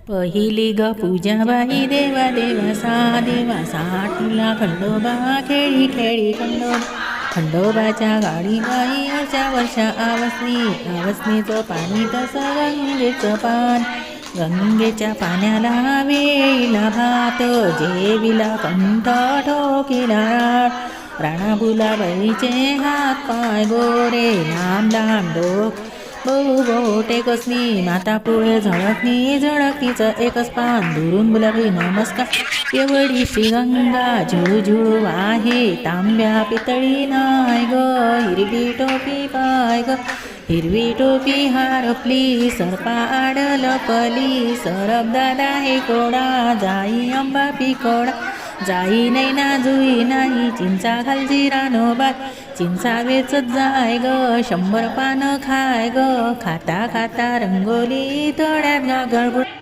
पहिली ग पूजाबाई देवा देवा तुला खंडोबा खेळी खेळी खंडोबाच्या गाडी बाई वर्षा आवसनीचं पाणी तसं गंगेचं पान गंगेच्या पाण्याला वेळीला भात जेविला कंठ ठोकीला राणा बुलाबाईचे हात पाय गोरे लांब लांब डोक बहु कसनी माता पुढे झळकणीचं एकच पान दुरून बुलाबाई नमस्कार एवढीशी गंगा झुळू आहे तांब्या पितळी नाय ग हिरवी टोपी पाय ग हिरवी टोपी हरपली सरपा आडल पली सरप दादा हे कोडा जाई अंबा पिकोडा जाई नाही ना जुई नाही चिंचा खालची रानोबात चिंचा वेचत जाय ग 100 पानं खाय ग खाता खाता रंगोली तोड्यात गळगुड